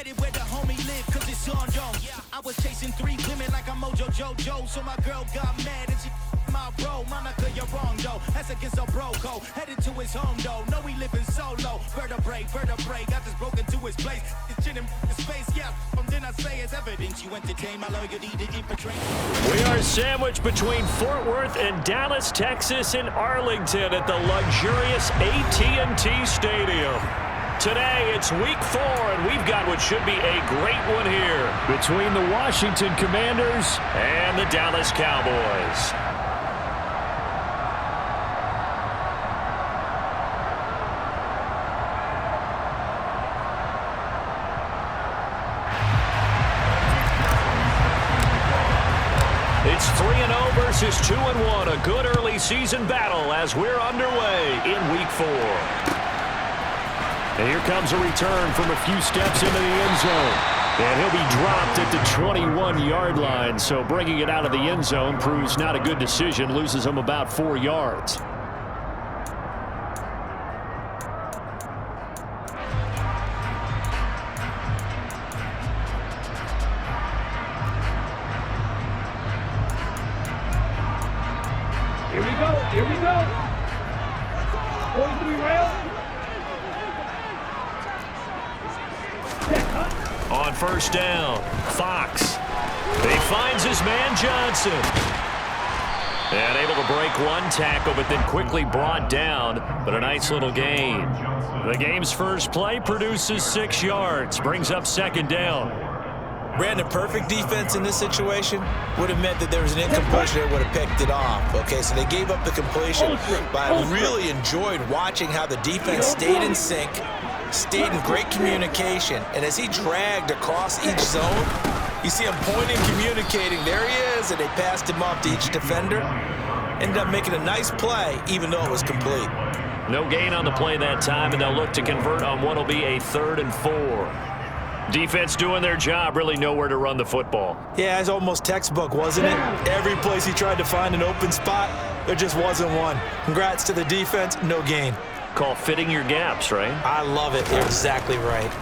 headed where the homie live, cause it's on dome. I was chasing 3 women like I'm Mojo Jojo, so my girl got mad and she my bro. Monica, you're wrong though, that's against a bro code. Headed to his home though, no he living solo. Vertebrae, got this broken to his place. It's chin in his face, yeah. From then I say it's evidence you entertain my loyalty to infiltrate. We are sandwiched between Fort Worth and Dallas, Texas, and Arlington at the luxurious AT&T Stadium. Today, it's week 4, and we've got what should be a great one here between the Washington Commanders and the Dallas Cowboys. It's 3-0 versus 2-1, a good early season battle as we're underway in week 4. And here comes a return from a few steps into the end zone. And he'll be dropped at the 21-yard line. So bringing it out of the end zone proves not a good decision. Loses him about 4 yards. Here we go. 43 rounds. On first down, Fox. He finds his man Johnson. And able to break one tackle, but then quickly brought down. But a nice little gain. The game's first play produces 6 yards. Brings up second down. Brandon, perfect defense in this situation would have meant that there was an incompletion that would have picked it off. Okay, so they gave up the completion, but I really enjoyed watching how the defense stayed in sync, stayed in great communication, and as he dragged across each zone, you see him pointing, communicating, there he is, and they passed him off to each defender. Ended up making a nice play, even though it was complete. No gain on the play that time, and they'll look to convert on what will be a 3rd and 4. Defense doing their job, really nowhere to run the football. Yeah, it's almost textbook, wasn't it? Every place he tried to find an open spot, there just wasn't one. Congrats to the defense, no gain. Call fitting your gaps, right? I love it. You're exactly right.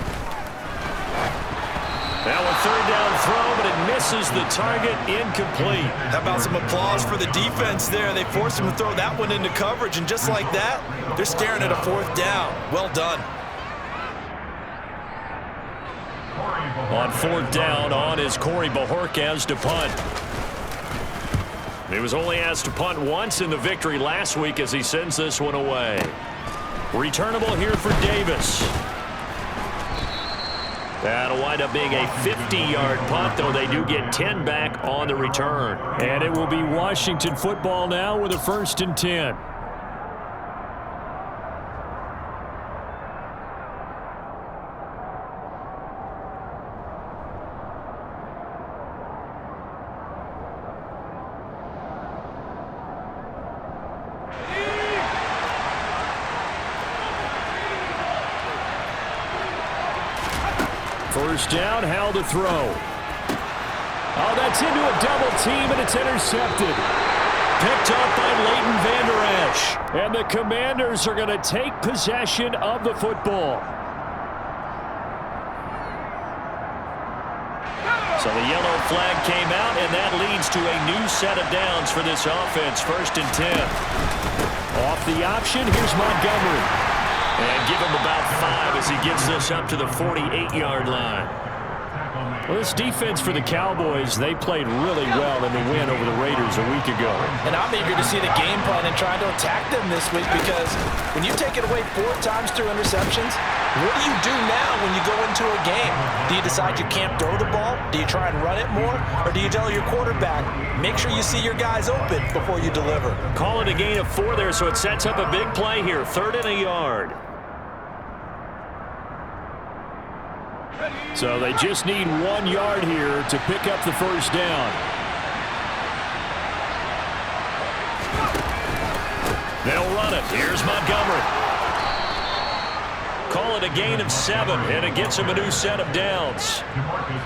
Now a 3rd down throw, but it misses the target, incomplete. How about some applause for the defense there? They forced him to throw that one into coverage, and just like that, they're staring at a 4th down. Well done. On 4th down, on is Corey Bajorquez to punt. He was only asked to punt once in the victory last week as he sends this one away. Returnable here for Davis. That'll wind up being a 50-yard punt, though they do get 10 back on the return. And it will be Washington football now with a 1st and 10. First down, Howell to throw. Oh, that's into a double team, and it's intercepted. Picked up by Leighton Vander Esch. And the Commanders are going to take possession of the football. So the yellow flag came out, and that leads to a new set of downs for this offense. 1st and 10. Off the option, here's Montgomery. And give him about 5 as he gets this up to the 48-yard line. Well, this defense for the Cowboys, they played really well in the win over the Raiders a week ago. And I'm eager to see the game plan and try to attack them this week, because when you take it away 4 times through interceptions, what do you do now when you go into a game? Do you decide you can't throw the ball? Do you try and run it more? Or do you tell your quarterback, make sure you see your guys open before you deliver? Call it a gain of 4 there, so it sets up a big play here. 3rd and a yard. So they just need 1 yard here to pick up the 1st down. They'll run it. Here's Montgomery. call it a gain of 7, and it gets them a new set of downs.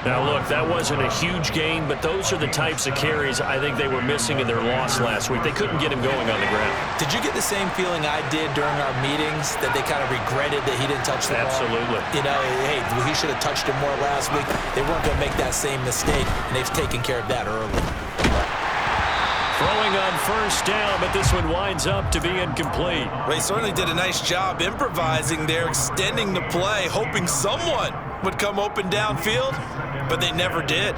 Now, look, that wasn't a huge gain, but those are the types of carries I think they were missing in their loss last week. They couldn't get him going on the ground. Did you get the same feeling I did during our meetings, that they kind of regretted that he didn't touch the ball? Absolutely. You know, hey, he should have touched it more last week. They weren't going to make that same mistake, and they've taken care of that early. Throwing on first down, but this one winds up to be incomplete. Well, he certainly did a nice job improvising there, extending the play, hoping someone would come open downfield, but they never did.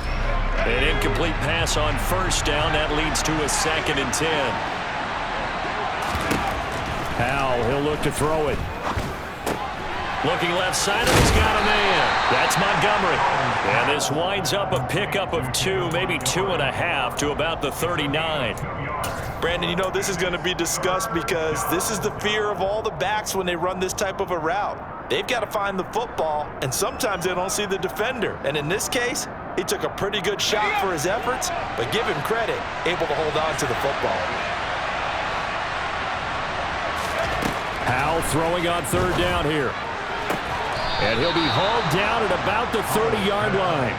An incomplete pass on first down. That leads to a 2nd and 10. Howell, he'll look to throw it. Looking left side, and he's got a man. That's Montgomery. And this winds up a pickup of 2, maybe 2.5 to about the 39. Brandon, you know, this is going to be discussed because this is the fear of all the backs when they run this type of a route. They've got to find the football, and sometimes they don't see the defender. And in this case, he took a pretty good shot for his efforts, but give him credit, able to hold on to the football. Howell throwing on 3rd down here. And he'll be hauled down at about the 30-yard line.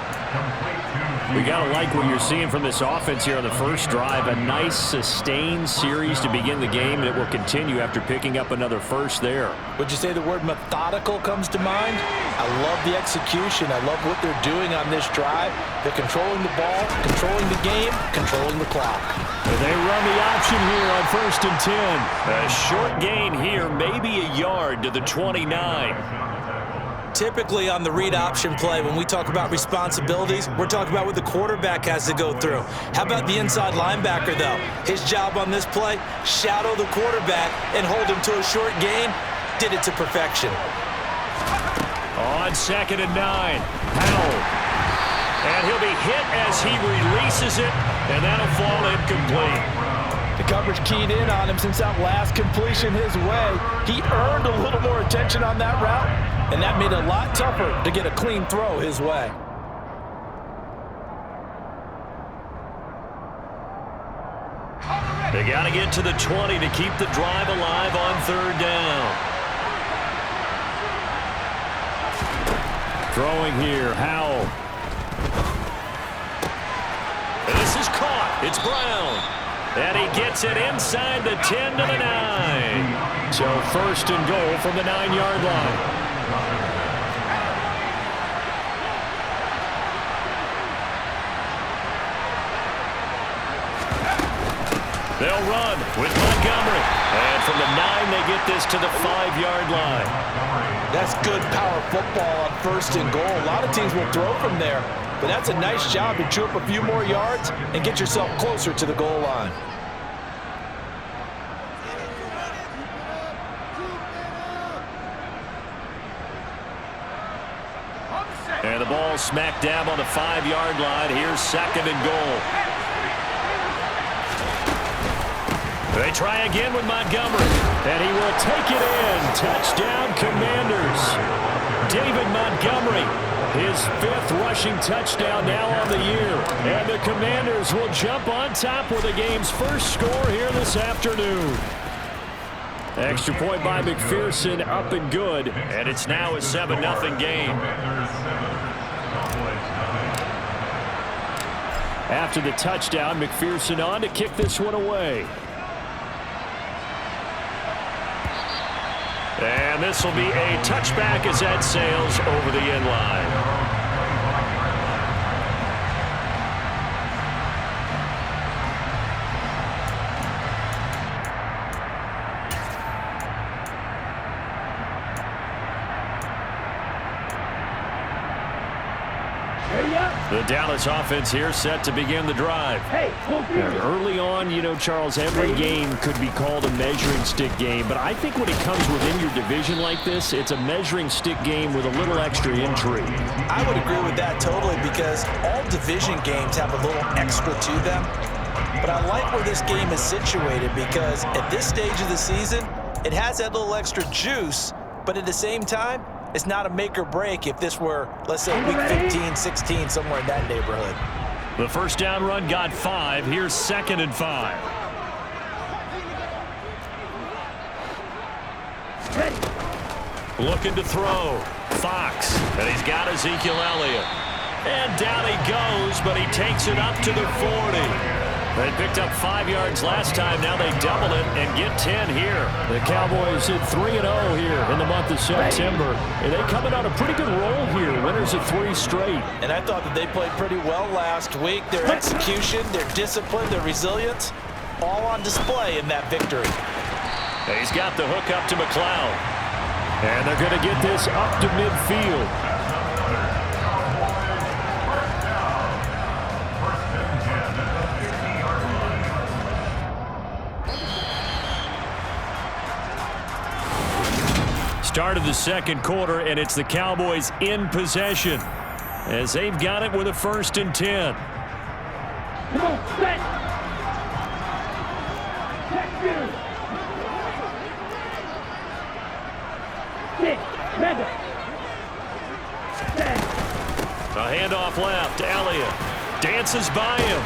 We got to like what you're seeing from this offense here on the first drive. A nice, sustained series to begin the game, and it will continue after picking up another first there. Would you say the word methodical comes to mind? I love the execution. I love what they're doing on this drive. They're controlling the ball, controlling the game, controlling the clock. And they run the option here on 1st and 10. A short gain here, maybe a yard to the 29. Typically on the read option play, when we talk about responsibilities, we're talking about what the quarterback has to go through. How about the inside linebacker, though? His job on this play, shadow the quarterback and hold him to a short gain. Did it to perfection. On 2nd and 9, Howell. And he'll be hit as he releases it, and that'll fall incomplete. The coverage keyed in on him since that last completion his way. He earned a little more attention on that route, and that made it a lot tougher to get a clean throw his way. They got to get to the 20 to keep the drive alive on 3rd down. Throwing here, Howell. This is caught. It's Brown. And he gets it inside the 10 to the 9. So 1st and goal from the 9-yard line. They'll run with Montgomery. And from the 9, they get this to the 5-yard line. That's good power football on 1st and goal. A lot of teams will throw from there, but that's a nice job to chew up a few more yards and get yourself closer to the goal line. And the ball smack dab on the 5-yard line. Here's 2nd and goal. They try again with Montgomery. And he will take it in. Touchdown, Commanders. David Montgomery, his 5th rushing touchdown now on the year. And the Commanders will jump on top with the game's first score here this afternoon. Extra point by McPherson, up and good. And it's now a 7-0 game. After the touchdown, McPherson on to kick this one away. And this will be a touchback as that sails over the end line. The Dallas offense here set to begin the drive. Early on, you know, Charles, every game could be called a measuring stick game, but I think when it comes within your division like this, it's a measuring stick game with a little extra intrigue. I would agree with that totally, because all division games have a little extra to them. But I like where this game is situated, because at this stage of the season, it has that little extra juice, but at the same time, it's not a make or break if this were, let's say, week 15, 16, somewhere in that neighborhood. The first down run got 5. Here's 2nd and 5. Looking to throw. Fox. And he's got Ezekiel Elliott. And down he goes, but he takes it up to the 40. They picked up 5 yards last time. Now they double it and get 10 here. The Cowboys hit 3-0 here in the month of September. And they coming on a pretty good roll here. Winners of 3 straight. And I thought that they played pretty well last week. Their execution, their discipline, their resilience, all on display in that victory. He's got the hook up to McLeod. And they're going to get this up to midfield. Start of the second quarter, and it's the Cowboys in possession as they've got it with a 1st and 10. Come on, set. A handoff left to Elliott. Dances by him.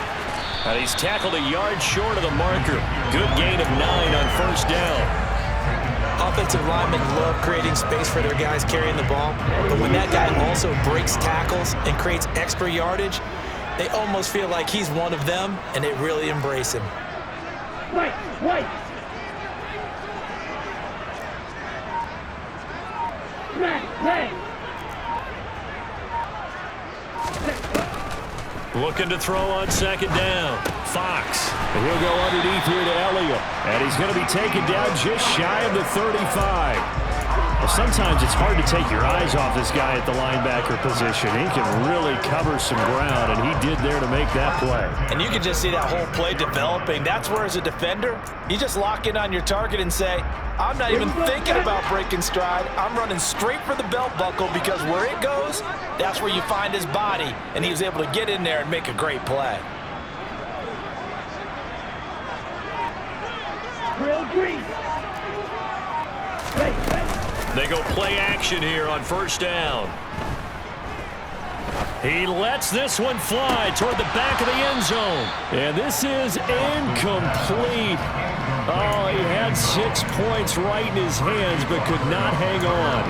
And he's tackled a yard short of the marker. Good gain of 9 on 1st down. Offensive linemen love creating space for their guys carrying the ball. But when that guy also breaks tackles and creates extra yardage, they almost feel like he's one of them, and they really embrace him. Wait. Looking to throw on 2nd down. Fox. And he'll go underneath here to Elliott. And he's going to be taken down just shy of the 35. Well, sometimes it's hard to take your eyes off this guy at the linebacker position. He can really cover some ground, and he did there to make that play. And you can just see that whole play developing. That's where, as a defender, you just lock in on your target and say, I'm not even thinking about breaking stride. I'm running straight for the belt buckle, because where it goes, that's where you find his body. And he was able to get in there and make a great play. Real green. They go play action here on 1st down. He lets this one fly toward the back of the end zone. And this is incomplete. Oh, he had 6 points right in his hands, but could not hang on.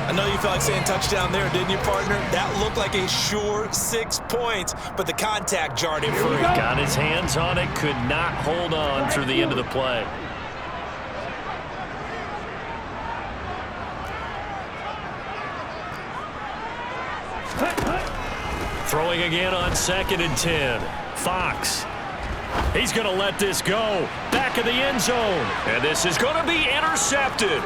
I know you felt like saying touchdown there, didn't you, partner? That looked like a sure 6 points, but the contact jarred him free. Got his hands on it, could not hold on through the end of the play. Throwing again on 2nd and 10. Fox. He's going to let this go. Back of the end zone. And this is going to be intercepted.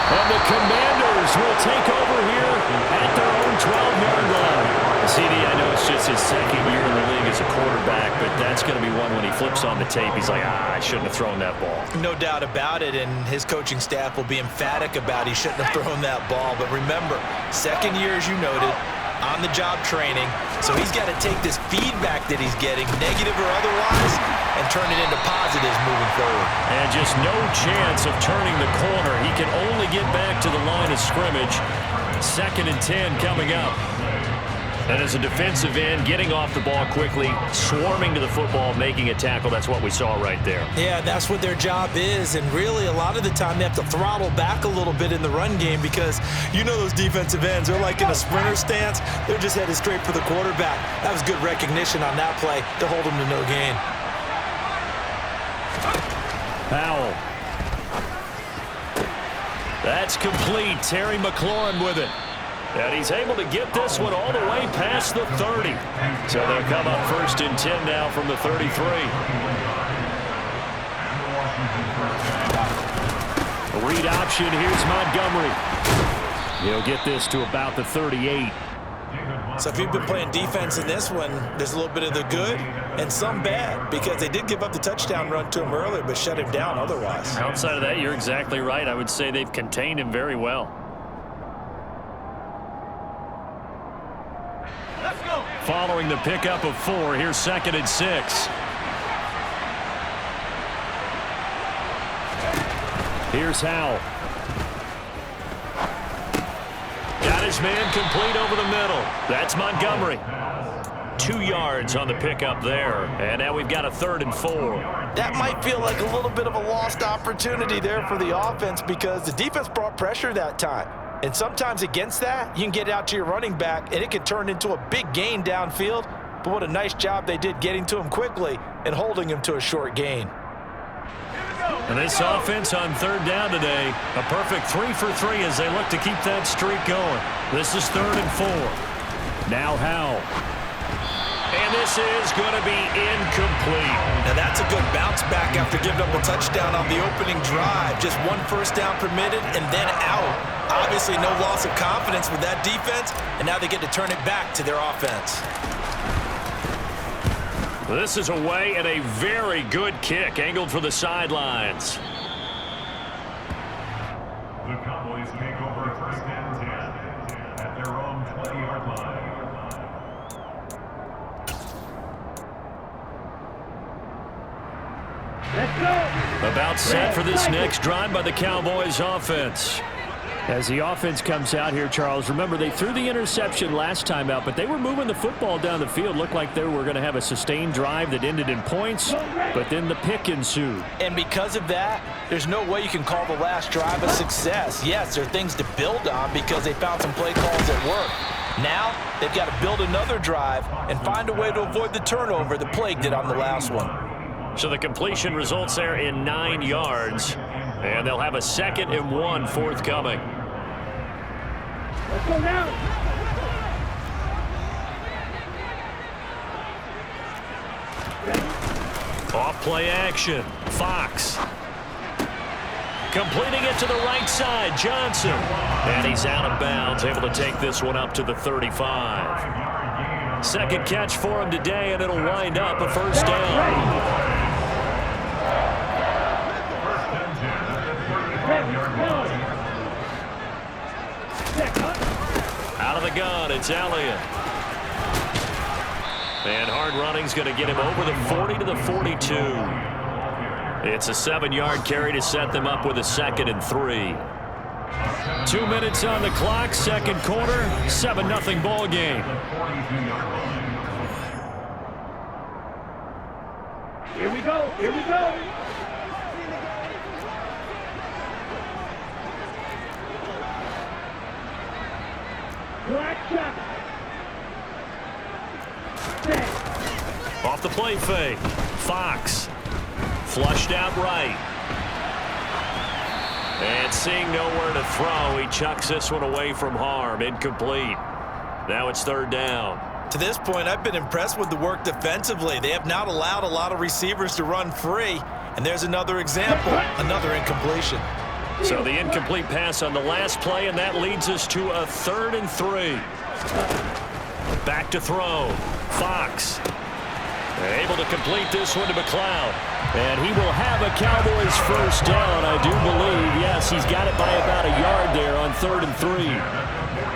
And the Commanders will take over here at their own 12-yard line. CD, I know it's just his 2nd year in the league as a quarterback, but that's going to be one when he flips on the tape. He's like, I shouldn't have thrown that ball. No doubt about it, and his coaching staff will be emphatic about he shouldn't have thrown that ball. But remember, 2nd year, as you noted, on-the-job training, so he's got to take this feedback that he's getting, negative or otherwise, and turn it into positives moving forward. And just no chance of turning the corner. He can only get back to the line of scrimmage. 2nd and 10 coming up. And as a defensive end, getting off the ball quickly, swarming to the football, making a tackle, that's what we saw right there. Yeah, that's what their job is, and really a lot of the time they have to throttle back a little bit in the run game, because you know those defensive ends, they're like in a sprinter stance, they're just headed straight for the quarterback. That was good recognition on that play to hold them to no gain. Powell. That's complete. Terry McLaurin with it. And he's able to get this one all the way past the 30. So they'll come up 1st and 10 now from the 33. A read option. Here's Montgomery. He'll get this to about the 38. So if you've been playing defense in this one, there's a little bit of the good and some bad, because they did give up the touchdown run to him earlier, but shut him down otherwise. Outside of that, you're exactly right. I would say they've contained him very well. Following the pickup of 4, here's 2nd and 6. Here's Howell. Got his man complete over the middle. That's Montgomery. 2 yards on the pickup there. And now we've got a 3rd and 4. That might feel like a little bit of a lost opportunity there for the offense because the defense brought pressure that time. And sometimes against that, you can get out to your running back, and it can turn into a big gain downfield. But what a nice job they did getting to him quickly and holding him to a short gain. And this offense on 3rd down today, a perfect 3 for 3 as they look to keep that streak going. This is 3rd and 4. Now Howell. And this is going to be incomplete. Now that's a good bounce back after giving up a touchdown on the opening drive. Just 1 first down permitted and then out. Obviously no loss of confidence with that defense, and now they get to turn it back to their offense. This is away and a very good kick angled for the sidelines. The Cowboys take over 1st and 10 at their own 20-yard line. Let's go. About set for this next drive by the Cowboys offense. As the offense comes out here, Charles, remember they threw the interception last time out, but they were moving the football down the field. Looked like they were going to have a sustained drive that ended in points, but then the pick ensued. And because of that, there's no way you can call the last drive a success. Yes, there are things to build on because they found some play calls that work. Now, they've got to build another drive and find a way to avoid the turnover that plagued it on the last one. So the completion results there in 9 yards, and they'll have a 2nd and 1 forthcoming. Let's go now. Off play action. Fox. Completing it to the right side. Johnson. And he's out of bounds. Able to take this one up to the 35. 2nd catch for him today, and it'll wind up a 1st down. Out of the gun, it's Elliott. And hard running's going to get him over the 40 to the 42. It's a 7-yard carry to set them up with a 2nd and 3. 2 minutes on the clock, 2nd quarter, 7-0 ball game. Here we go. Here we go. Black shot. Off the play fake. Fox. Flushed out right. And seeing nowhere to throw, he chucks this one away from harm. Incomplete. Now it's 3rd down. To this point, I've been impressed with the work defensively. They have not allowed a lot of receivers to run free. And there's another example, another incompletion. So the incomplete pass on the last play, and that leads us to a 3rd and 3. Back to throw. Fox. Able to complete this one to McLeod. And he will have a Cowboys 1st down, I do believe. Yes, he's got it by about a yard there on 3rd and 3.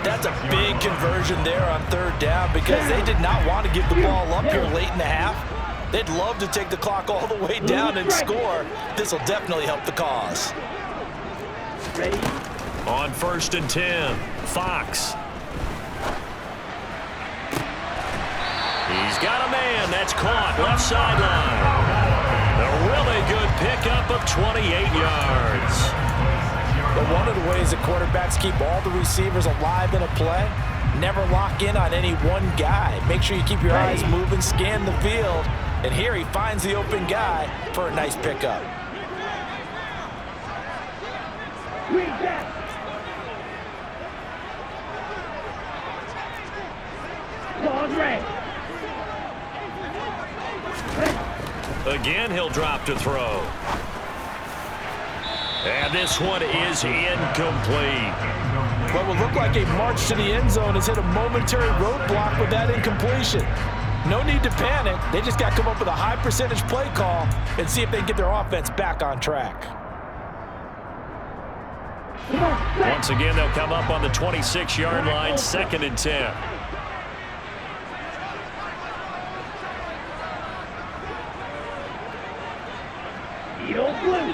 That's a big conversion there on 3rd down because they did not want to give the ball up here late in the half. They'd love to take the clock all the way down and score. This will definitely help the cause. Ready? On 1st and 10, Fox. He's got a man. That's caught. Left sideline. A really good pickup of 28 yards. But one of the ways that quarterbacks keep all the receivers alive in a play, never lock in on any one guy. Make sure you keep your eyes moving, scan the field. And here he finds the open guy for a nice pickup. Read that. Ball's red. Again, he'll drop to throw. And this one is incomplete. What will look like a march to the end zone has hit a momentary roadblock with that incompletion. No need to panic. They just got to come up with a high percentage play call and see if they can get their offense back on track. Once again, they'll come up on the 26-yard line, 2nd and 10. Blue.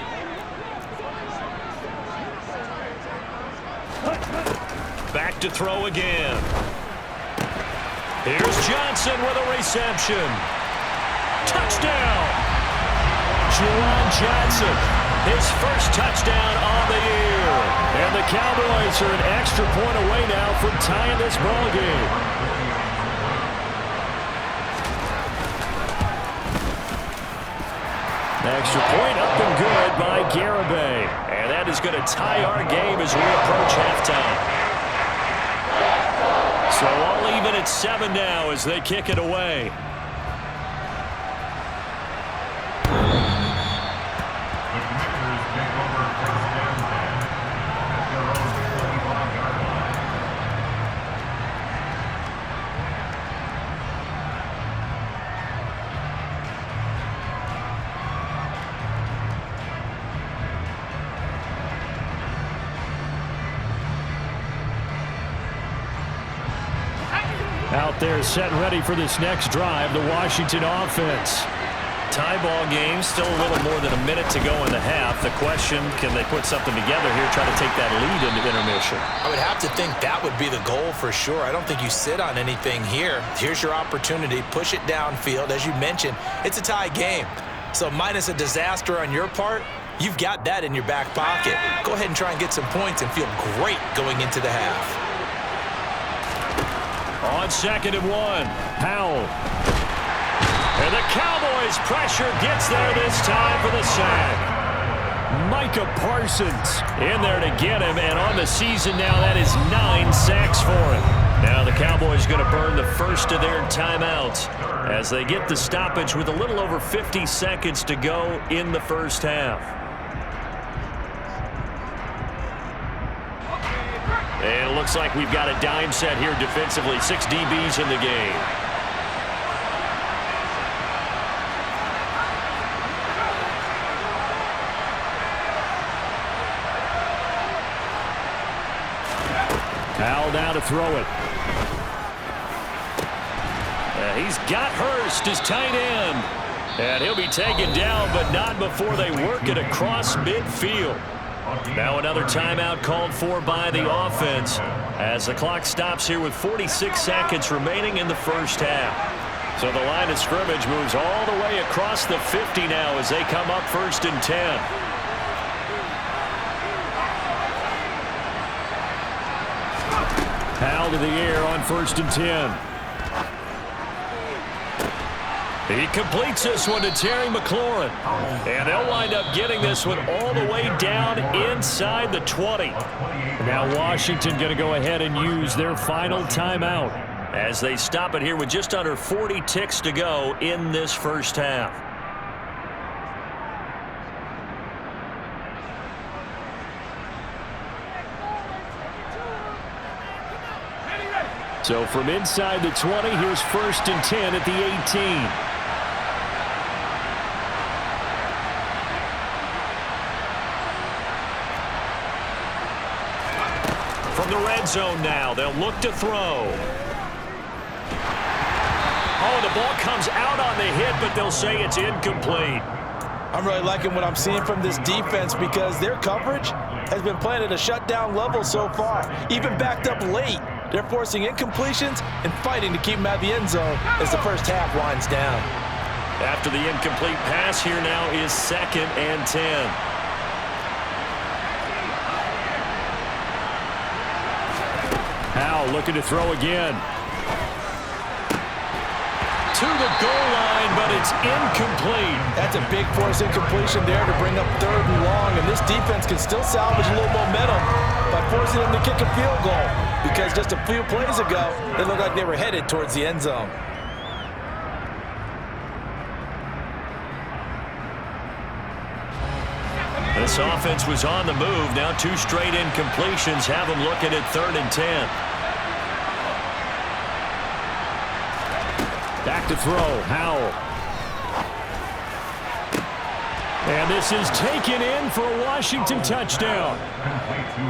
Back to throw again. Here's Johnson with a reception. Touchdown! Juwan Johnson, his first touchdown on the year. And the Cowboys are an extra point away now from tying this ball game. Extra point up and good by Garibay. And that is going to tie our game as we approach halftime. So all even at 7 now as they kick it away. Out there set and ready for this next drive, the Washington offense. Tie ball game, still a little more than a minute to go in the half. The question, can they put something together here, try to take that lead into intermission? I would have to think that would be the goal for sure. I don't think you sit on anything here. Here's your opportunity. Push it downfield. As you mentioned, it's a tie game. So minus a disaster on your part, you've got that in your back pocket. Go ahead and try and get some points and feel great going into the half. On 2nd and 1, Powell. And the Cowboys pressure gets there this time for the sack. Micah Parsons in there to get him, and on the season now, that is 9 sacks for him. Now the Cowboys going to burn the first of their timeouts as they get the stoppage with a little over 50 seconds to go in the first half. And it looks like we've got a dime set here defensively. 6 DBs in the game. Powell now to throw it. He's got Hurst, his tight end. And he'll be taken down, but not before they work it across midfield. Now another timeout called for by the offense as the clock stops here with 46 seconds remaining in the first half. So the line of scrimmage moves all the way across the 50 now as they come up 1st and 10. Powell to the air on 1st and 10. He completes this one to Terry McLaurin. And they'll wind up getting this one all the way down inside the 20. Now Washington going to go ahead and use their final timeout as they stop it here with just under 40 ticks to go in this first half. So from inside the 20, here's 1st and 10 at the 18. From the red zone now, they'll look to throw. Oh, the ball comes out on the hit, but they'll say it's incomplete. I'm really liking what I'm seeing from this defense because their coverage has been playing at a shutdown level so far. Even backed up late, they're forcing incompletions and fighting to keep them out of the end zone as the first half winds down. After the incomplete pass, here now is 2nd and 10. Powell looking to throw again. To the goal line, but it's incomplete. That's a big force incompletion there to bring up 3rd and long, and this defense can still salvage a little momentum by forcing them to kick a field goal because just a few plays ago, they looked like they were headed towards the end zone. This offense was on the move. Now 2 straight incompletions have them looking at 3rd and 10. Back to throw, Howell. And this is taken in for a Washington touchdown.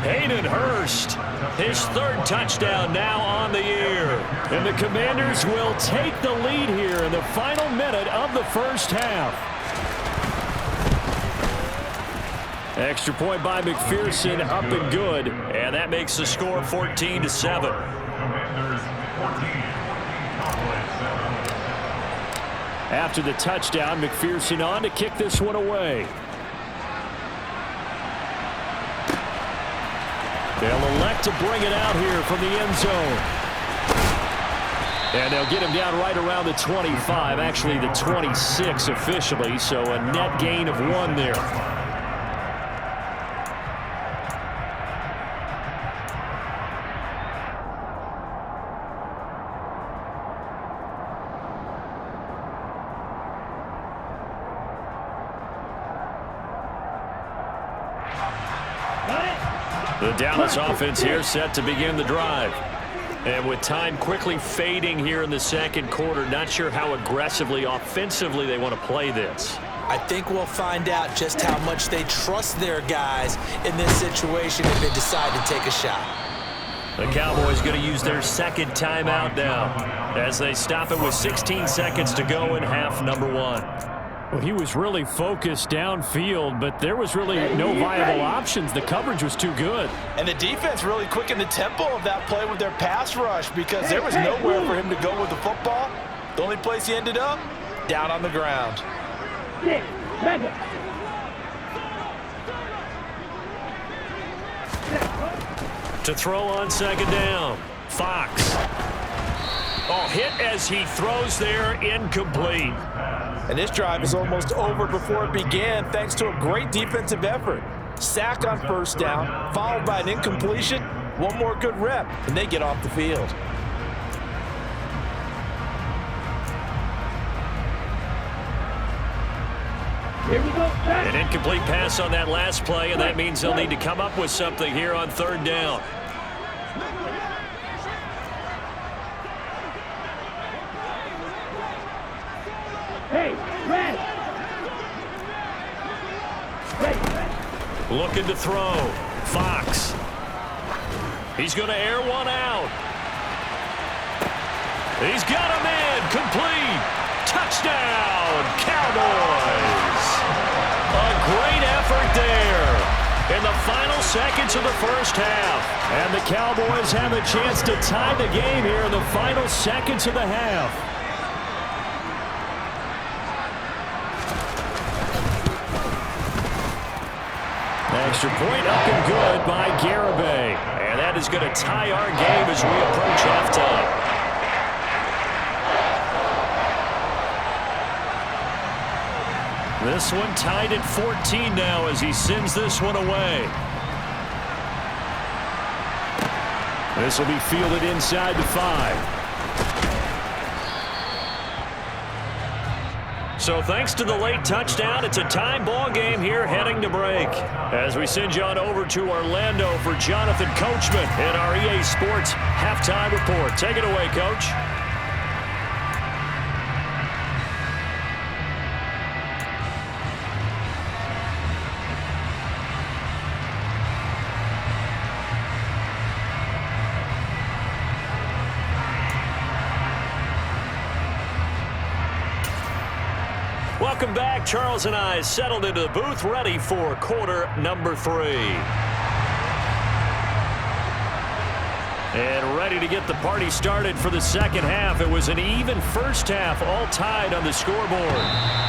Hayden Hurst, his 3rd touchdown now on the year. And the Commanders will take the lead here in the final minute of the first half. Extra point by McPherson, up and good. And that makes the score 14-7. Commanders 14, After the touchdown, McPherson on to kick this one away. They'll elect to bring it out here from the end zone. And they'll get him down right around the 25, actually the 26 officially, so a net gain of 1 there. The Dallas offense here set to begin the drive. And with time quickly fading here in the second quarter, not sure how aggressively, offensively they want to play this. I think we'll find out just how much they trust their guys in this situation if they decide to take a shot. The Cowboys going to use their second timeout now as they stop it with 16 seconds to go in half number 1. Well, he was really focused downfield, but there was really no viable options. The coverage was too good. And the defense really quickened the tempo of that play with their pass rush because there was nowhere for him to go with the football. The only place he ended up, down on the ground. To throw on second down, Fox. Oh, hit as he throws there, incomplete. And this drive is almost over before it began thanks to a great defensive effort. Sack on first down, followed by an incompletion. One more good rep, and they get off the field. Here we go. An incomplete pass on that last play, and that means they'll need to come up with something here on third down. Hey, Red. Looking to throw. Fox. He's going to air one out. He's got him in. Complete. Touchdown, Cowboys. A great effort there in the final seconds of the first half. And the Cowboys have a chance to tie the game here in the final seconds of the half. Extra point up and good by Garibay. And that is going to tie our game as we approach halftime. This one tied at 14 now as he sends this one away. This will be fielded inside the 5. So thanks to the late touchdown, it's a tie ball game here heading to break. As we send you on over to Orlando for Jonathan Coachman in our EA Sports Halftime Report. Take it away, Coach. Welcome back. Charles and I settled into the booth, ready for quarter number 3. And ready to get the party started for the second half. It was an even first half, all tied on the scoreboard.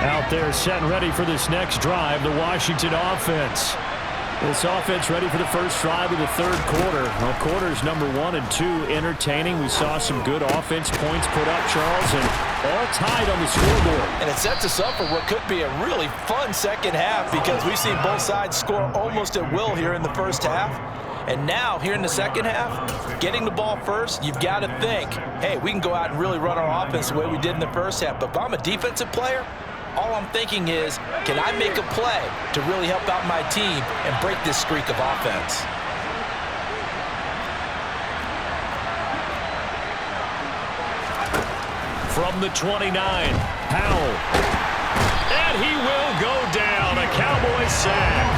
Out there set and ready for this next drive, the Washington offense. This offense ready for the first drive of the third quarter. Well, quarters number 1 and 2 entertaining. We saw some good offense points put up, Charles, and all tied on the scoreboard. And it sets us up for what could be a really fun second half because we've seen both sides score almost at will here in the first half. And now, here in the second half, getting the ball first, you've got to think, hey, we can go out and really run our offense the way we did in the first half. But if I'm a defensive player, all I'm thinking is, can I make a play to really help out my team and break this streak of offense? From the 29, Powell. And he will go down. A Cowboys sack.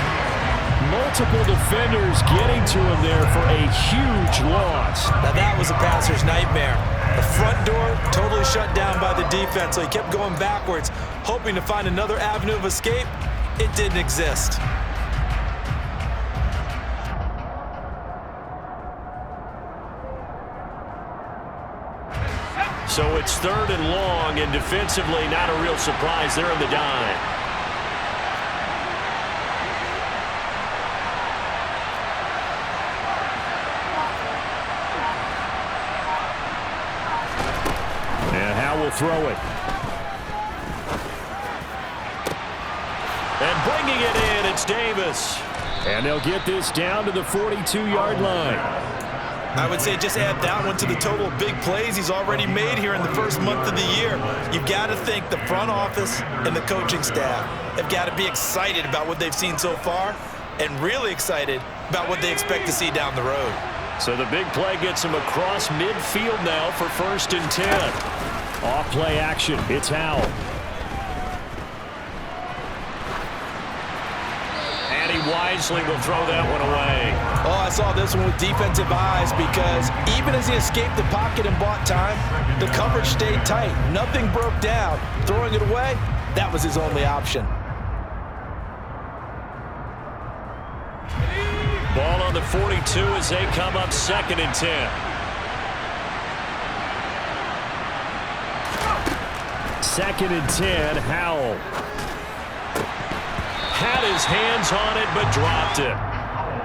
multiple defenders getting to him there for a huge loss. Now that was a passer's nightmare. The front door totally shut down by the defense, so he kept going backwards, hoping to find another avenue of escape. It didn't exist. So it's 3rd and long, and defensively not a real surprise. They're in the dime. And Howell will throw it. And bringing it in, it's Davis. And they'll get this down to the 42-yard line. I would say just add that one to the total of big plays he's already made here in the first month of the year. You've got to think the front office and the coaching staff have got to be excited about what they've seen so far and really excited about what they expect to see down the road. So the big play gets him across midfield now for 1st and 10. Off play action. It's Howell. And he wisely will throw that one away. Oh, I saw this one with defensive eyes because even as he escaped the pocket and bought time, the coverage stayed tight. Nothing broke down. Throwing it away, that was his only option. Ball on the 42 as they come up 2nd and 10. Second and 10, Howell. Had his hands on it, but dropped it.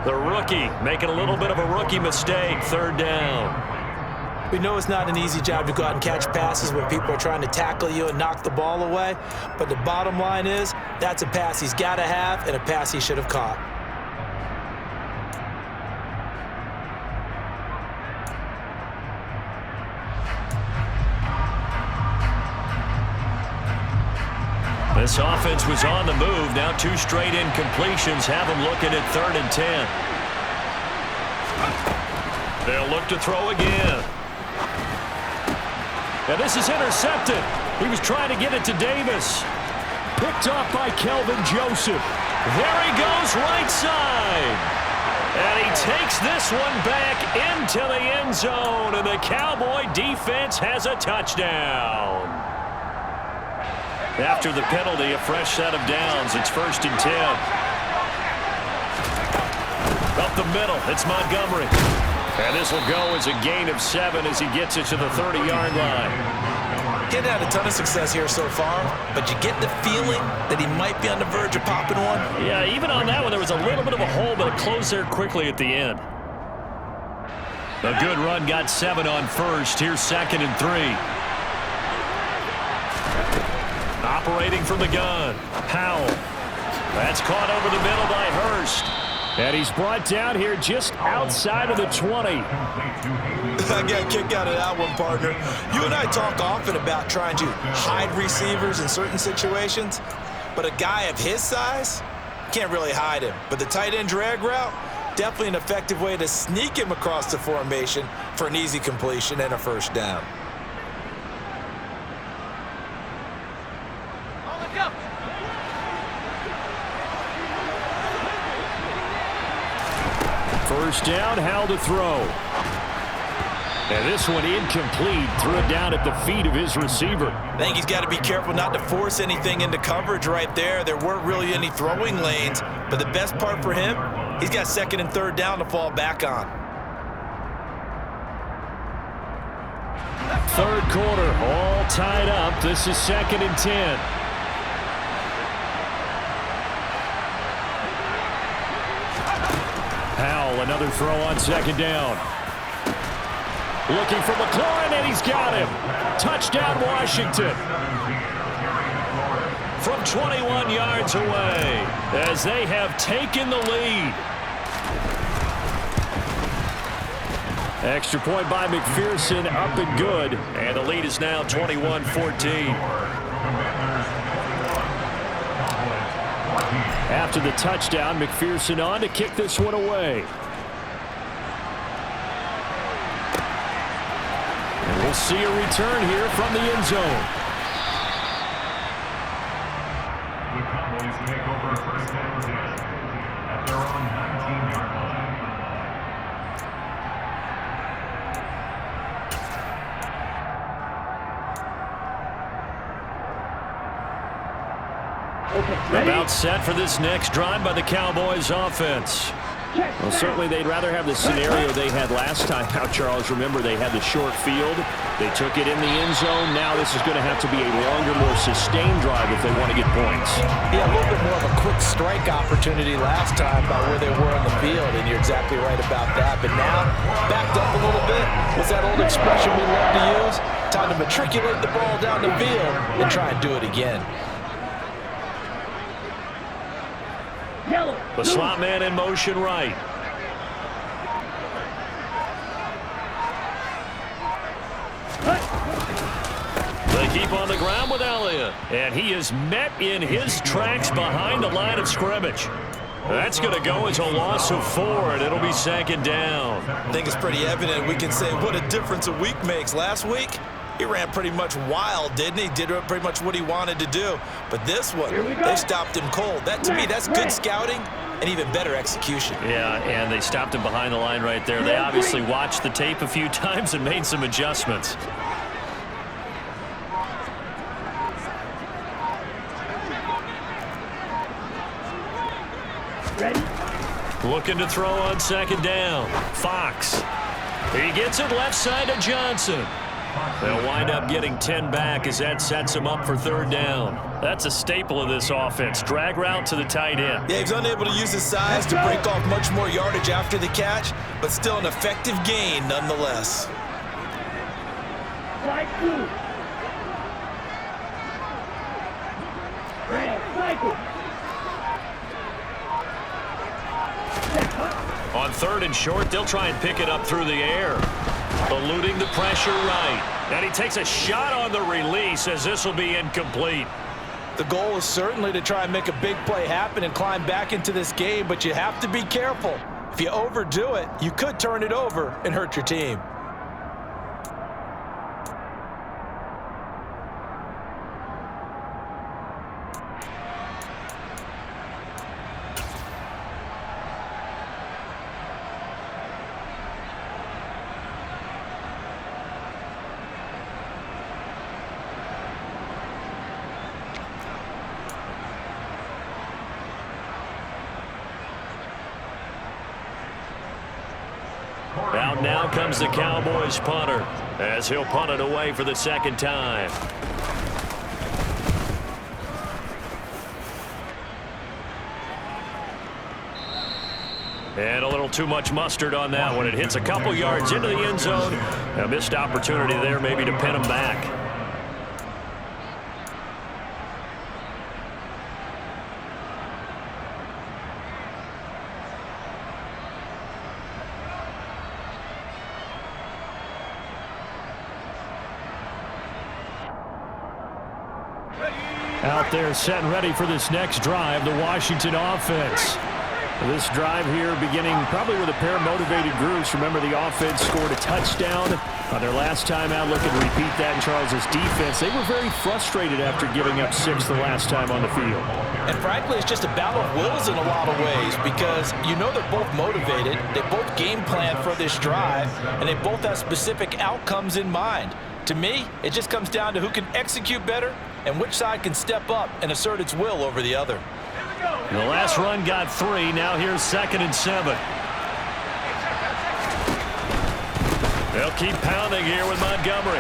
The rookie making a little bit of a rookie mistake, 3rd down. We know it's not an easy job to go out and catch passes when people are trying to tackle you and knock the ball away, but the bottom line is that's a pass he's got to have and a pass he should have caught. This offense was on the move. Now 2 straight incompletions have them looking at 3rd and 10. They'll look to throw again. And this is intercepted. He was trying to get it to Davis. Picked off by Kelvin Joseph. There he goes, right side. And he takes this one back into the end zone. And the Cowboy defense has a touchdown. After the penalty, a fresh set of downs. It's 1st and 10. Up the middle, it's Montgomery. And this will go as a gain of 7 as he gets it to the 30-yard line. Getting had a ton of success here so far, but you get the feeling that he might be on the verge of popping one. Yeah, even on that one, there was a little bit of a hole, but it closed there quickly at the end. A good run got 7 on 1st. Here's 2nd and 3. Operating from the gun, Howell. That's caught over the middle by Hurst. And he's brought down here just outside of the 20. I got a kick out of that one, partner. You and I talk often about trying to hide receivers in certain situations, but a guy of his size can't really hide him. But the tight end drag route, definitely an effective way to sneak him across the formation for an easy completion and a 1st down. First down, Howell to throw. And this one incomplete. Threw it down at the feet of his receiver. I think he's got to be careful not to force anything into coverage right there. There weren't really any throwing lanes, but the best part for him, he's got 2nd and 3rd down to fall back on. 3rd quarter, all tied up. This is 2nd and 10. Howell, another throw on 2nd down. Looking for McLaurin, and he's got him. Touchdown, Washington. From 21 yards away, as they have taken the lead. Extra point by McPherson, up and good. And the lead is now 21-14. After the touchdown, McPherson on to kick this one away. And we'll see a return here from the end zone. The Cowboys take over 1st and 10 at their own own 19-yard line. About set for this next drive by the Cowboys offense. Well, certainly they'd rather have the scenario they had last time out, Charles. Remember, they had the short field. They took it in the end zone. Now this is going to have to be a longer, more sustained drive if they want to get points. Yeah, a little bit more of a quick strike opportunity last time by where they were on the field, and you're exactly right about that. But now, backed up a little bit. What's that old expression we love to use? Time to matriculate the ball down the field and try and do it again. The slot man in motion right. They keep on the ground with Elliott. And he is met in his tracks behind the line of scrimmage. That's going to go as a loss of 4, and it'll be second down. I think it's pretty evident. We can say what a difference a week makes. Last week, he ran pretty much wild, didn't he? Did pretty much what he wanted to do. But this one, they stopped him cold. That, to me, that's good scouting and even better execution. Yeah, and they stopped him behind the line right there. They obviously watched the tape a few times and made some adjustments. Looking to throw on second down. Fox. He gets it left side to Johnson. They'll wind up getting 10 back as that sets him up for third down. That's a staple of this offense. Drag route to the tight end. Yeah, he's unable to use his size to break off much more yardage after the catch, but still an effective gain nonetheless. Strike 2. Cycle. On third and short, they'll try and pick it up through the air. Eluding the pressure right. And he takes a shot on the release as this will be incomplete. The goal is certainly to try and make a big play happen and climb back into this game, but you have to be careful. If you overdo it, you could turn it over and hurt your team. Out now comes the Cowboys punter as he'll punt it away for the second time. And a little too much mustard on that one. It hits a couple yards into the end zone. A missed opportunity there maybe to pin him back. Out there set and ready for this next drive, the Washington offense. This drive here beginning probably with a pair of motivated groups. Remember, the offense scored a touchdown on their last time out. Looking to repeat that in Charles's defense. They were very frustrated after giving up 6 the last time on the field. And frankly, it's just a battle of wills in a lot of ways because you know they're both motivated. They both game plan for this drive, and they both have specific outcomes in mind. To me, it just comes down to who can execute better and which side can step up and assert its will over the other. The last run got 3. Now here's 2nd and 7. They'll keep pounding here with Montgomery.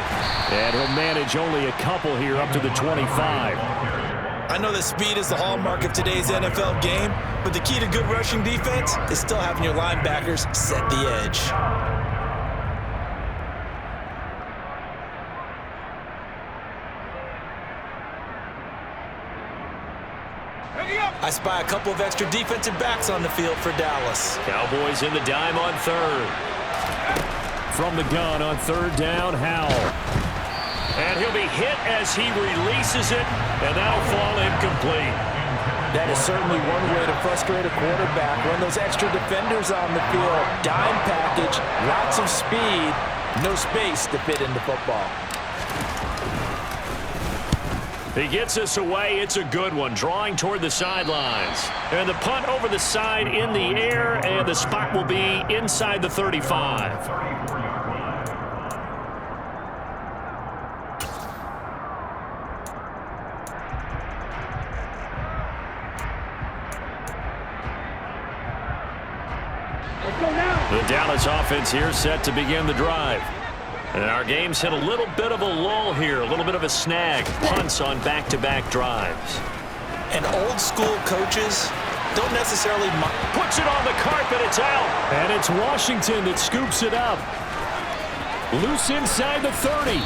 And he'll manage only a couple here up to the 25. I know that speed is the hallmark of today's NFL game, but the key to good rushing defense is still having your linebackers set the edge. I spy a couple of extra defensive backs on the field for Dallas. Cowboys in the dime on third. From the gun on third down, Howell. And he'll be hit as he releases it, and that'll fall incomplete. That is certainly one way to frustrate a quarterback. Run those extra defenders on the field. Dime package, lots of speed, no space to fit into football. He gets us away. It's a good one, drawing toward the sidelines. And the punt over the side in the air, and the spot will be inside the 35. The Dallas offense here set to begin the drive. And our game's hit a little bit of a lull here, a little bit of a snag. Punts on back-to-back drives. And old school coaches don't necessarily... Puts it on the carpet, it's out. And it's Washington that scoops it up. Loose inside the 30.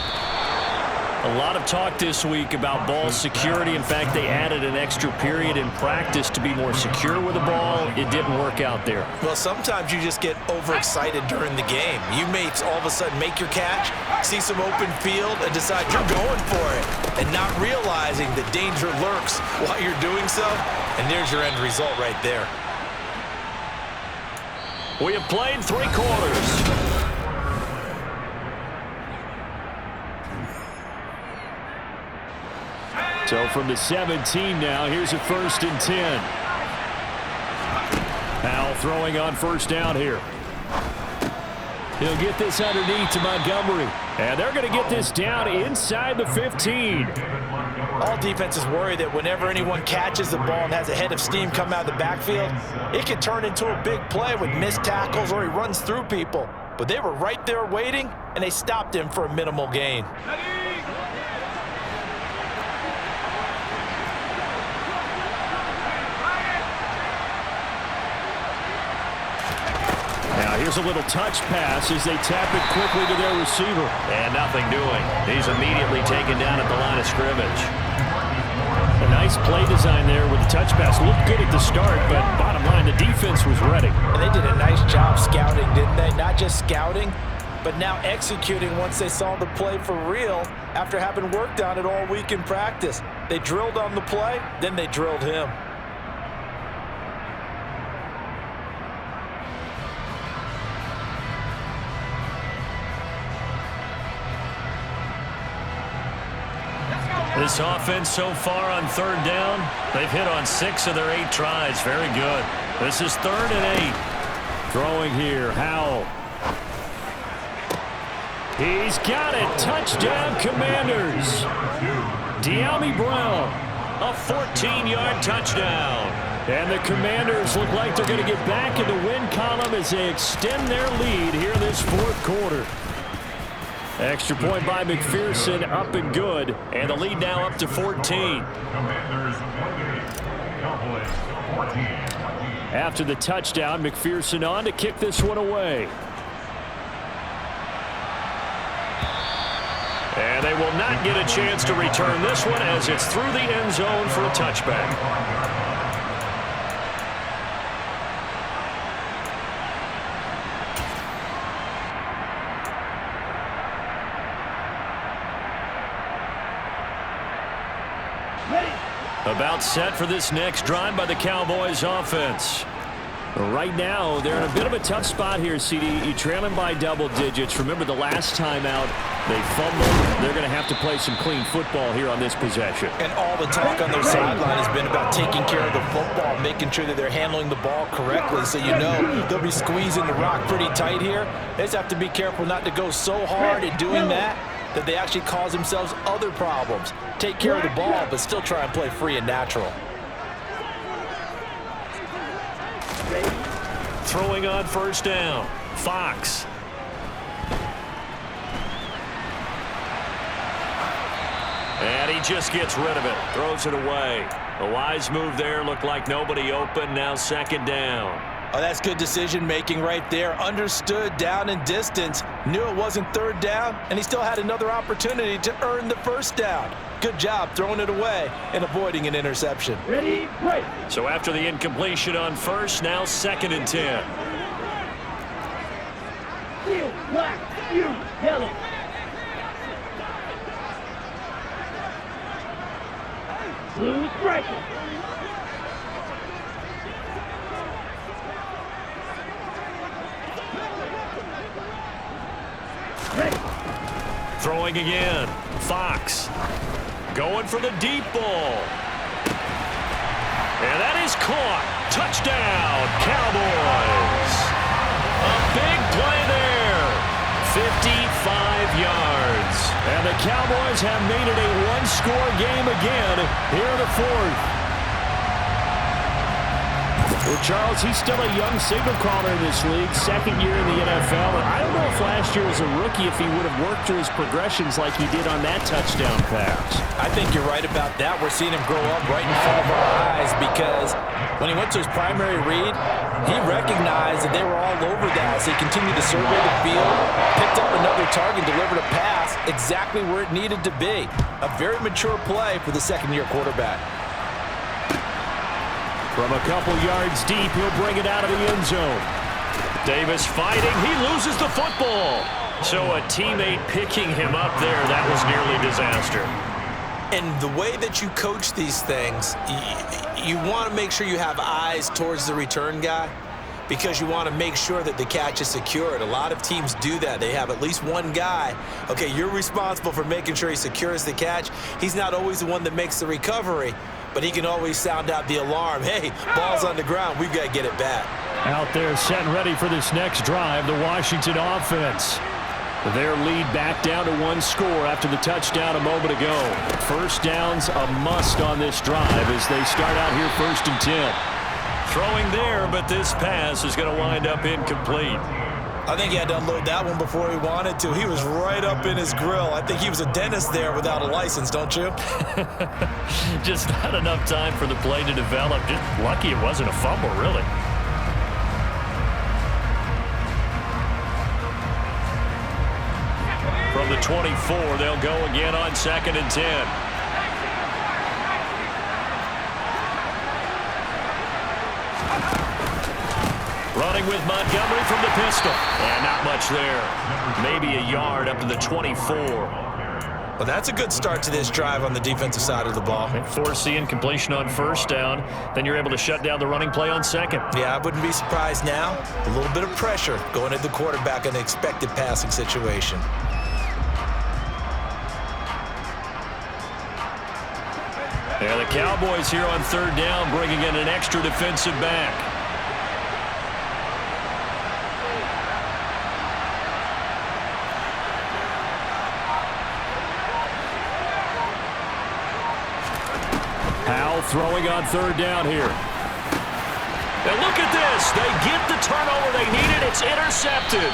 A lot of talk this week about ball security. In fact, they added an extra period in practice to be more secure with the ball. It didn't work out there. Well, sometimes you just get overexcited during the game. You may all of a sudden make your catch, see some open field, and decide you're going for it, and not realizing the danger lurks while you're doing so. And there's your end result right there. We have played 3 quarters. So from the 17 now, here's a 1st and 10. Powell throwing on 1st down here. He'll get this underneath to Montgomery. And they're going to get this down inside the 15. All defenses worry that whenever anyone catches the ball and has a head of steam come out of the backfield, it can turn into a big play with missed tackles or he runs through people. But they were right there waiting, and they stopped him for a minimal gain. Now here's a little touch pass as they tap it quickly to their receiver. And nothing doing. He's immediately taken down at the line of scrimmage. A nice play design there with the touch pass. Looked good at the start, but bottom line, the defense was ready. And they did a nice job scouting, didn't they? Not just scouting, but now executing once they saw the play for real after having worked on it all week in practice. They drilled on the play, then they drilled him. This offense so far on 3rd down, they've hit on 6 of their 8 tries. Very good. This is 3rd and 8. Throwing here, Howell. He's got it. Touchdown, Commanders. De'Ami Brown, a 14-yard touchdown. And the Commanders look like they're going to get back in the win column as they extend their lead here in this 4th quarter. Extra point by McPherson, up and good. And the lead now up to 14. Commanders 28, Cowboys 14. After the touchdown, McPherson on to kick this one away. And they will not get a chance to return this one as it's through the end zone for a touchback. About set for this next drive by the Cowboys offense. Right now, they're in a bit of a tough spot here, CD. You're trailing by double digits. Remember the last time out, they fumbled. They're going to have to play some clean football here on this possession. And all the talk on their sideline has been about taking care of the football, making sure that they're handling the ball correctly. So you know they'll be squeezing the rock pretty tight here. They just have to be careful not to go so hard in doing that they actually cause themselves other problems. Take care of the ball, but still try and play free and natural. Throwing on 1st down, Fox. And he just gets rid of it, throws it away. A wise move there, looked like nobody open, now 2nd down. Oh, that's good decision-making right there. Understood down and distance. Knew it wasn't 3rd down, and he still had another opportunity to earn the 1st down. Good job throwing it away and avoiding an interception. Ready, play. So after the incompletion on 1st, now 2nd and 10. You black, you yellow. Blue striker. Throwing again, Fox. Going for the deep ball. And that is caught. Touchdown, Cowboys. A big play there. 55 yards. And the Cowboys have made it a one-score game again here in the fourth. Well, Charles, he's still a young signal caller in this league, second year in the NFL. And I don't know if last year as a rookie if he would have worked through his progressions like he did on that touchdown pass. I think you're right about that. We're seeing him grow up right in front of our eyes because when he went to his primary read, he recognized that they were all over that. So he continued to survey the field, picked up another target, delivered a pass exactly where it needed to be. A very mature play for the second-year quarterback. From a couple yards deep, he'll bring it out of the end zone. Davis fighting. He loses the football. So a teammate picking him up there, that was nearly disaster. And the way that you coach these things, you want to make sure you have eyes towards the return guy because you want to make sure that the catch is secured. A lot of teams do that. They have at least one guy. Okay, you're responsible for making sure he secures the catch. He's not always the one that makes the recovery, but he can always sound out the alarm. Hey, ball's on the ground. We've got to get it back. Out there set and ready for this next drive, the Washington offense. Their lead back down to one score after the touchdown a moment ago. First down's a must on this drive as they start out here 1st and 10. Throwing there, but this pass is going to wind up incomplete. I think he had to unload that one before he wanted to. He was right up in his grill. I think he was a dentist there without a license, don't you? Just not enough time for the play to develop. Just lucky it wasn't a fumble, really. From the 24, they'll go again on 2nd and 10. Running with Montgomery from the pistol. And not much there. Maybe a yard up to the 24. Well, that's a good start to this drive on the defensive side of the ball. Foreseeing completion on 1st down. Then you're able to shut down the running play on 2nd. Yeah, I wouldn't be surprised now. A little bit of pressure going at the quarterback in an expected passing situation. Yeah, the Cowboys here on 3rd down bringing in an extra defensive back. Powell throwing on 3rd down here. And look at this. They get the turnover they needed. It's intercepted.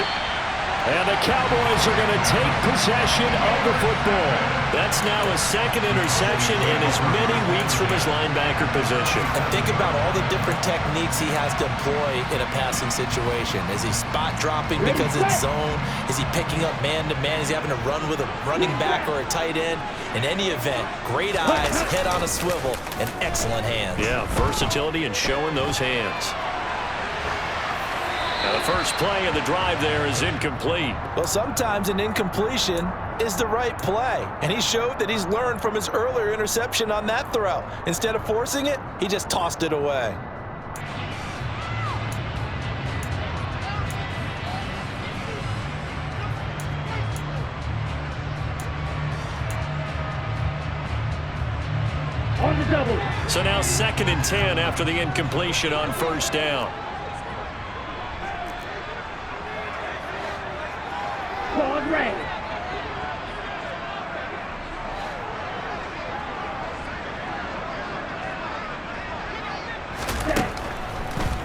And the Cowboys are going to take possession of the football. That's now his 2nd interception in as many weeks from his linebacker position. And think about all the different techniques he has to employ in a passing situation. Is he spot dropping because it's zone? Is he picking up man-to-man? Is he having to run with a running back or a tight end? In any event, great eyes, head on a swivel, and excellent hands. Yeah, versatility and showing those hands. Now the first play of the drive there is incomplete. Well, sometimes an incompletion is the right play. And he showed that he's learned from his earlier interception on that throw. Instead of forcing it, he just tossed it away. On the double. So now 2nd and 10 after the incompletion on 1st down. Claude Ray.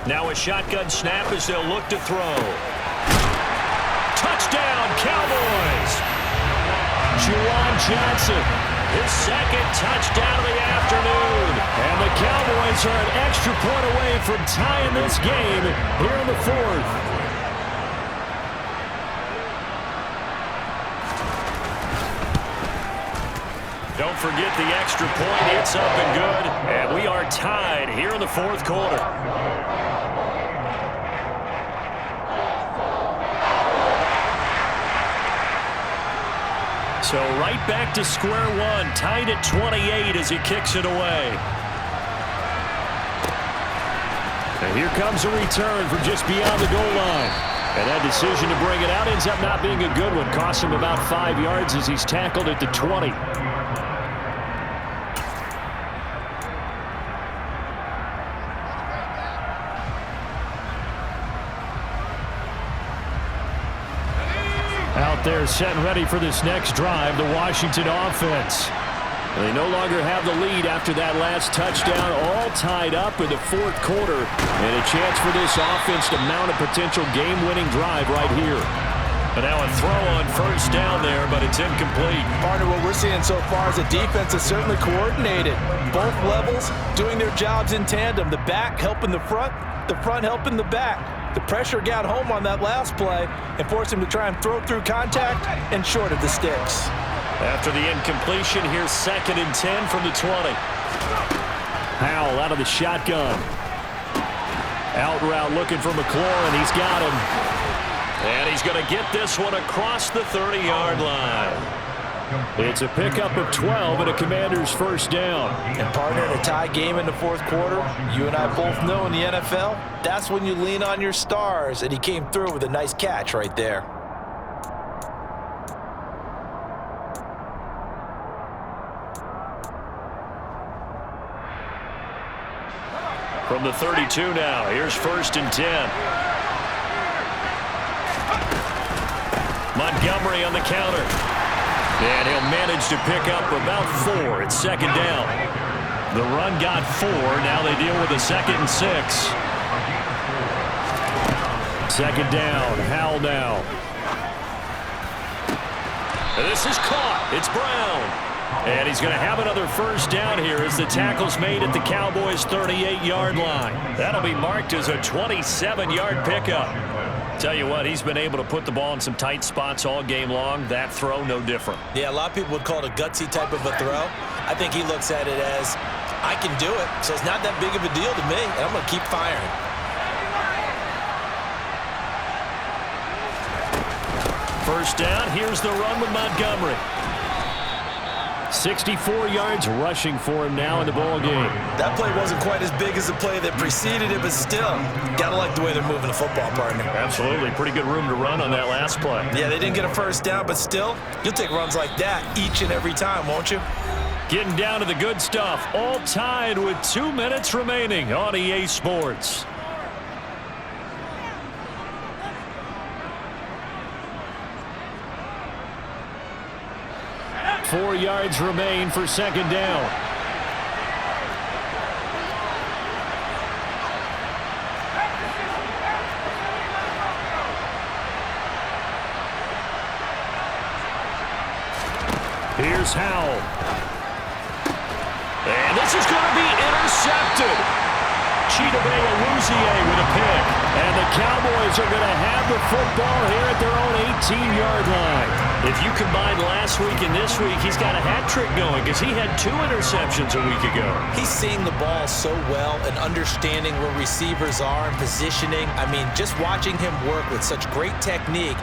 Now a shotgun snap as they'll look to throw. Touchdown, Cowboys! Juwan Johnson, his 2nd touchdown of the afternoon. And the Cowboys are an extra point away from tying this game here in the 4th. Don't forget the extra point. It's up and good. And we are tied here in the 4th quarter. So right back to square one, tied at 28 as he kicks it away. And here comes a return from just beyond the goal line. And that decision to bring it out ends up not being a good one. Cost him about 5 yards as he's tackled at the 20. out there setting ready for this next drive, the Washington offense. They no longer have the lead after that last touchdown, all tied up in the fourth quarter, and a chance for this offense to mount a potential game-winning drive right here. And now a throw on first down there, but it's incomplete. Partner, what we're seeing so far is the defense is certainly coordinated. Both levels doing their jobs in tandem. The back helping the front helping the back. The pressure got home on that last play and forced him to try and throw through contact and short of the sticks. After the incompletion, here's 2nd and 10 from the 20. Howell out of the shotgun. Out route looking for McLaurin. He's got him. And he's going to get this one across the 30-yard line. It's a pickup of 12 and a Commander's first down. And partner, in a tie game in the fourth quarter, you and I both know in the NFL, that's when you lean on your stars, and he came through with a nice catch right there. From the 32 now, here's 1st and 10. Montgomery on the counter. And he'll manage to pick up about 4. It's 2nd down. The run got 4. Now they deal with a 2nd and 6. 2nd down. Howell now. And this is caught. It's Brown. And he's going to have another first down here as the tackle's made at the Cowboys' 38-yard line. That'll be marked as a 27-yard pickup. Tell you what, he's been able to put the ball in some tight spots all game long. That throw, no different. Yeah, a lot of people would call it a gutsy type of a throw. I think he looks at it as, I can do it, so it's not that big of a deal to me, and I'm going to keep firing. First down, here's the run with Montgomery. 64 yards rushing for him now in the ball game. That play wasn't quite as big as the play that preceded it, but still, gotta like the way they're moving the football, partner. Absolutely. Pretty good room to run on that last play. Yeah, they didn't get a first down, but still, you'll take runs like that each and every time, won't you? Getting down to the good stuff. All tied with 2 minutes remaining on EA Sports. Four yards remain for 2nd down. Here's Howell. And this is going to be intercepted. Chidobe-Awuzie with a pick. And the Cowboys are going to have the football here at their own 18-yard line. If you combine last week and this week, he's got a hat trick going because he had 2 interceptions a week ago. He's seeing the ball so well and understanding where receivers are and positioning. I mean, just watching him work with such great technique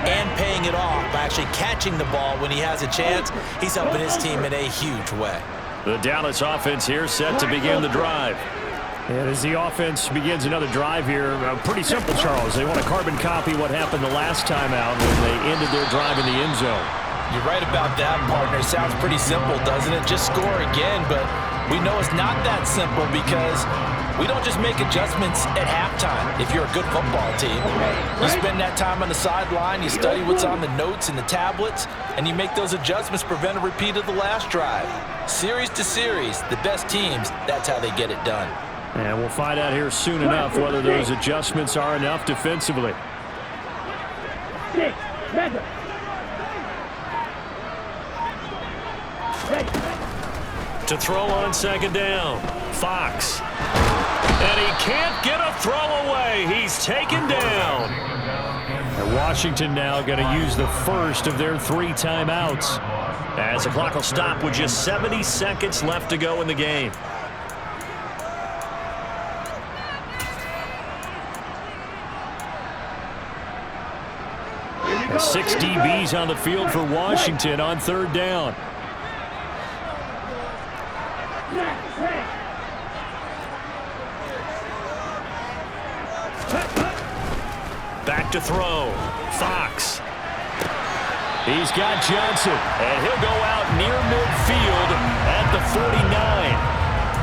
and paying it off by actually catching the ball when he has a chance, he's helping his team in a huge way. The Dallas offense here set to begin the drive. And as the offense begins another drive here, pretty simple, Charles. They want to carbon copy what happened the last time out when they ended their drive in the end zone. You're right about that, partner. Sounds pretty simple, doesn't it? Just score again, but we know it's not that simple because we don't just make adjustments at halftime. If you're a good football team, you spend that time on the sideline, you study what's on the notes and the tablets, and you make those adjustments to prevent a repeat of the last drive. Series to series, the best teams, that's how they get it done. And we'll find out here soon enough whether those adjustments are enough defensively. To throw on 2nd down, Fox. And he can't get a throw away. He's taken down. And Washington now going to use the first of their 3 timeouts, as the clock will stop with just 70 seconds left to go in the game. 6 DBs on the field for Washington on 3rd down. Back to throw. Fox. He's got Johnson, and he'll go out near midfield at the 49.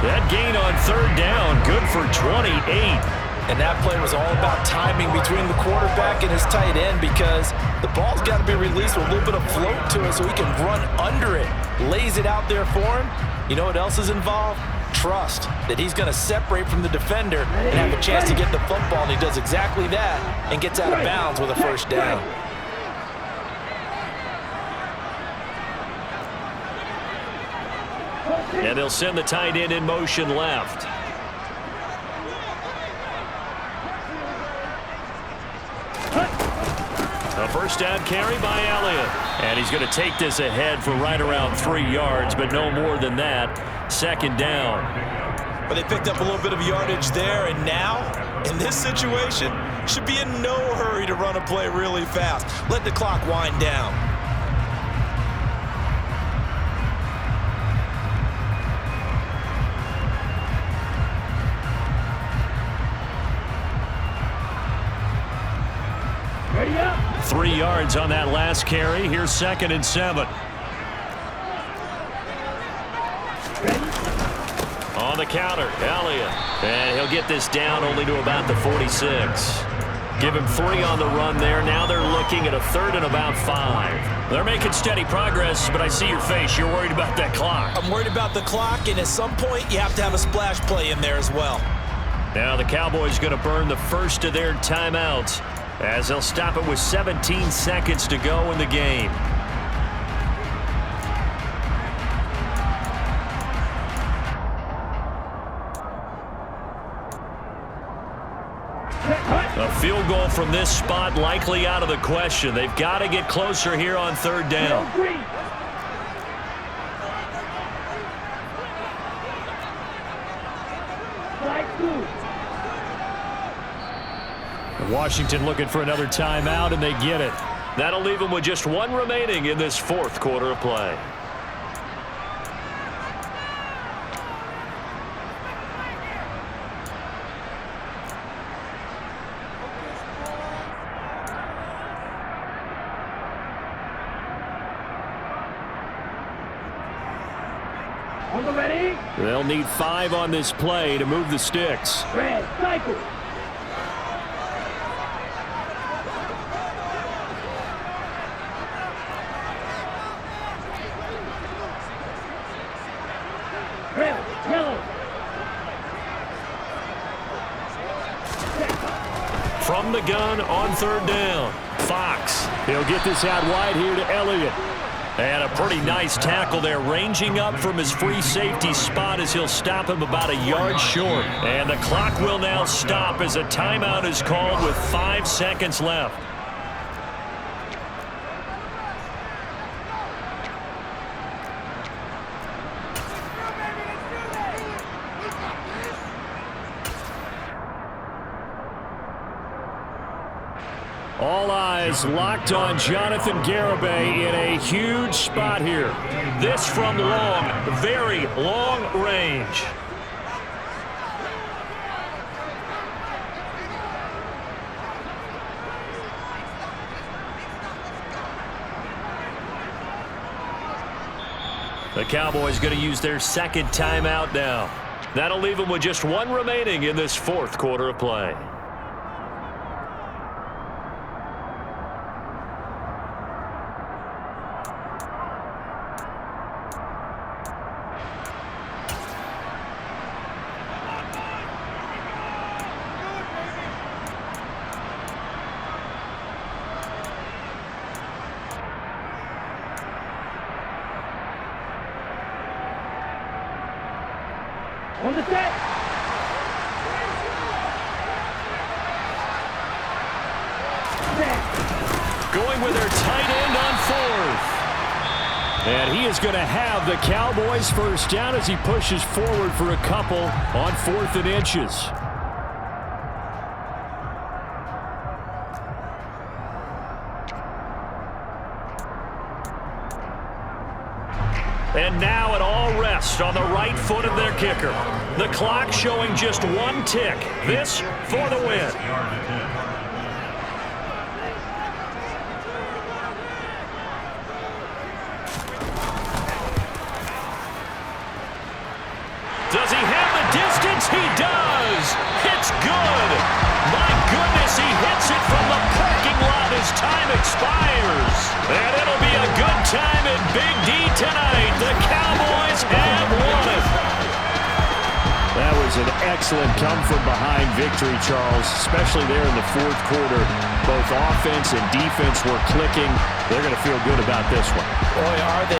That gain on 3rd down, good for 28. And that play was all about timing between the quarterback and his tight end, because the ball's got to be released with a little bit of float to it so he can run under it. Lays it out there for him. You know what else is involved? Trust that he's going to separate from the defender and have a chance to get the football, and he does exactly that and gets out of bounds with a first down. And they'll send the tight end in motion left. A first down carry by Elliott. And he's going to take this ahead for right around 3 yards, but no more than that. Second down. But they picked up a little bit of yardage there, and now, in this situation, should be in no hurry to run a play really fast. Let the clock wind down. Ready up. 3 yards on that last carry. Here's 2nd and 7. On the counter, Elliott. And he'll get this down only to about the 46. Give him 3 on the run there. Now they're looking at a 3rd and about 5. They're making steady progress, but I see your face. You're worried about that clock. I'm worried about the clock, and at some point, you have to have a splash play in there as well. Now the Cowboys going to burn the first of their timeouts, as they'll stop it with 17 seconds to go in the game. A field goal from this spot likely out of the question. They've got to get closer here on 3rd down. Washington looking for another timeout, and they get it. That'll leave them with just 1 remaining in this 4th quarter of play. On the ready. They'll need 5 on this play to move the sticks. Red cycle. Red, yellow. From the gun on 3rd down. Fox. He'll get this out wide here to Elliott. And a pretty nice tackle there, ranging up from his free safety spot as he'll stop him about a yard short. And the clock will now stop as a timeout is called with 5 seconds left. All eyes locked on Jonathan Garibay in a huge spot here. This from long, very long range. The Cowboys going to use their 2nd timeout now. That'll leave them with just 1 remaining in this 4th quarter of play. On the set. Going with their tight end on 4th. And he is going to have the Cowboys first down as he pushes forward for a couple on 4th and inches. And now it all rests on the right foot of their kicker. The clock showing just 1 tick. This for the win. Does he have the distance? He does. It's good. fires. And it'll be a good time at Big D tonight. The Cowboys have won it. That was an excellent come-from-behind victory, Charles, especially there in the fourth quarter. Both offense and defense were clicking. They're going to feel good about this one. Boy, are they.